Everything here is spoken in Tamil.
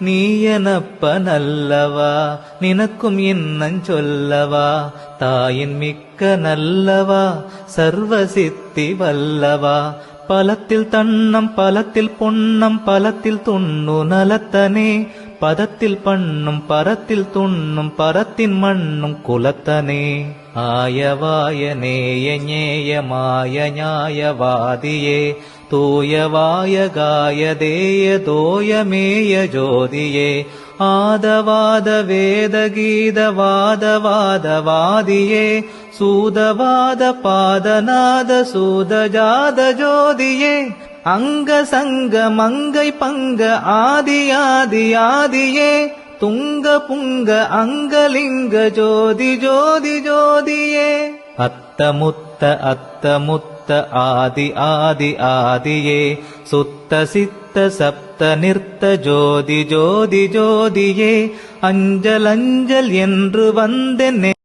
நீயனப்பனல்லவா நினக்கும் இன்னஞ் சொல்லவா தாயின் மிக்க நல்லவா சர்வசித்தி வல்லவா பலத்தில் தன்னம் பலத்தில் பொன்னம் பலத்தில் துண்ணு நலத்தனே பதத்தில் பண்ணும் பரத்தில் துண்ணும் பரத்தின் மண்ணும் குலத்தனே ஆயவாய நேய ஞேய மாய ஞாயவாதியே தூயவாய காயதேய தோயமேய ஜோதியே ஆதவாத வேதகீதவாதவாதவாதியே சூதவாத பாதநாத சூதஜாத ஜோதியே அங்க சங்க மங்கை பங்க ஆதியாதியாதியே துங்க புங்க அங்கலிங்க ஜோதி ஜோதி ஜோதியே அத்தமுத்த அத்தமுத்த ஆதி ஆதி ஆதியே சுத்த சித்த சப்த நிறுத்த ஜோதி ஜோதி ஜோதியே அஞ்சல் அஞ்சல் என்று வந்தென்னே